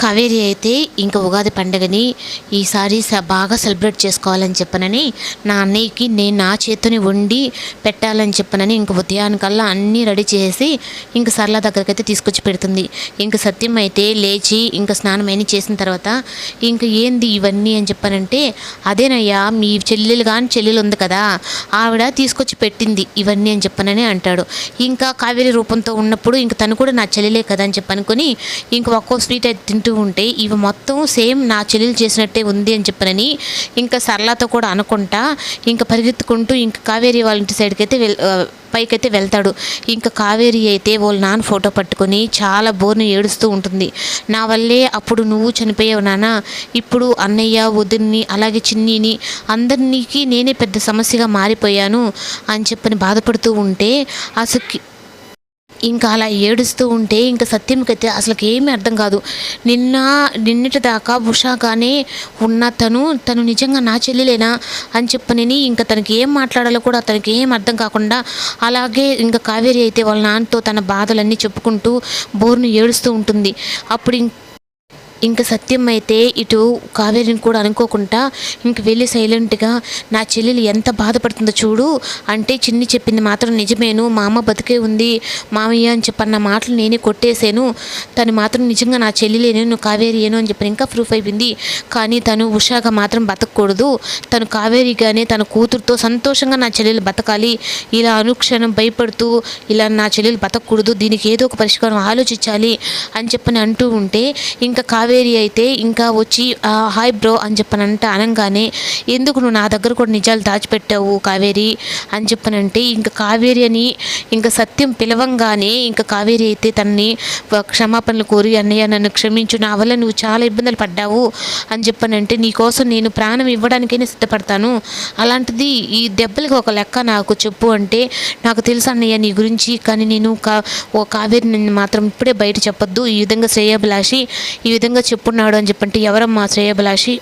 కావేరి అయితే ఇంకా ఉగాది పండుగని ఈసారి బాగా సెలబ్రేట్ చేసుకోవాలని చెప్పనని నా అన్నయ్యకి నేను నా చేతిని వండి పెట్టాలని చెప్పనని ఇంక ఉదయానికల్లా అన్నీ రెడీ చేసి ఇంక సరళ దగ్గరికి అయితే తీసుకొచ్చి పెడుతుంది. ఇంక సత్యం అయితే లేచి ఇంక స్నానం అయినా చేసిన తర్వాత ఇంక ఏంది ఇవన్నీ అని చెప్పానంటే, అదేనయ్యా మీ చెల్లెలు ఉంది కదా, ఆవిడ తీసుకొచ్చి పెట్టింది ఇవన్నీ అని చెప్పనని అంటాడు. ఇంకా కావేరి రూపంతో ఉన్నప్పుడు ఇంక తను కూడా నా చెల్లెలే కదా అని చెప్పనుకొని ఇంక ఒక్కో స్వీట్ అయితే తింటూ ఉంటే ఇవి మొత్తం సేమ్ నా చెల్లెలు చేసినట్టే ఉంది అని చెప్పనని ఇంకా సరళతో కూడా అనుకుంటా ఇంకా పరిగెత్తుకుంటూ ఇంకా కావేరి వాళ్ళ ఇంటి సైడ్కి అయితే పైకైతే వెళ్తాడు. ఇంకా కావేరి అయితే వాళ్ళ నాన్న ఫోటో పట్టుకొని చాలా బోర్ని ఏడుస్తూ ఉంటుంది. నా వల్లే అప్పుడు నువ్వు చనిపోయావు నాన్న, ఇప్పుడు అన్నయ్య వదిన్ని అలాగే చిన్నీని అందరికీ నేనే పెద్ద సమస్యగా మారిపోయాను అని చెప్పని బాధపడుతూ ఉంటే అసలు ఇంకా అలా ఏడుస్తూ ఉంటే ఇంకా సత్యంకైతే అసలుకి ఏమీ అర్థం కాదు. నిన్నటి దాకా ఉషాగానే ఉన్న తను నిజంగా నా చెల్లెలేనా అని చెప్పనని ఇంకా తనకి ఏం మాట్లాడాలో కూడా తనకి ఏం అర్థం కాకుండా అలాగే ఇంకా కావేరి అయితే వాళ్ళ నాన్నతో తన బాధలన్నీ చెప్పుకుంటూ బోర్ను ఏడుస్తూ ఉంటుంది. అప్పుడు ఇంకా సత్యం అయితే ఇటు కావేరిని కూడా అనుకోకుండా ఇంక వెళ్ళి సైలెంట్గా నా చెల్లెలు ఎంత బాధపడుతుందో చూడు అంటే, చిన్ని చెప్పింది మాత్రం నిజమేను, మా అమ్మ బతికే ఉంది మామయ్య అని చెప్పన్న మాటలు నేనే కొట్టేశాను, తను మాత్రం నిజంగా నా చెల్లెలేను నువ్వు కావేరి ఏను అని చెప్పి ఇంకా ప్రూఫ్ అయిపోయింది. కానీ తను ఉషాగా మాత్రం బతకూడదు, తను కావేరిగానే తన కూతురుతో సంతోషంగా నా చెల్లెలు బతకాలి, ఇలా అనుక్షణం భయపడుతూ ఇలా నా చెల్లెలు బతకూడదు, దీనికి ఏదో ఒక పరిష్కారం ఆలోచించాలి అని చెప్పని అంటూ ఉంటే ఇంకా కావేరి అయితే ఇంకా వచ్చి హాయ్ బ్రో అని చెప్పనంటే అనగానే, ఎందుకు నువ్వు నా దగ్గర కూడా నిజాలు దాచిపెట్టావు కావేరి అని చెప్పనంటే ఇంకా కావేరి అని ఇంకా సత్యం పిలవంగానే ఇంకా కావేరి అయితే తనని క్షమాపణలు కోరి, అన్నయ్య నన్ను క్షమించు, నా వల్ల నువ్వు చాలా ఇబ్బందులు పడ్డావు అని చెప్పనంటే నీకోసం నేను ప్రాణం ఇవ్వడానికైనా సిద్ధపడతాను, అలాంటిది ఈ దెబ్బలకి ఒక లెక్క నాకు చెప్పు అంటే, నాకు తెలుసు అన్నయ్య నీ గురించి, కానీ నేను కావేరి నన్ను మాత్రం ఇప్పుడే బయట చెప్పొద్దు, ఈ విధంగా శ్రేయాభిలాషి ఈ విధంగా చెప్పున్నాడు అని చెప్పంటే, ఎవరమ్మా శ్రేయాభిలాషి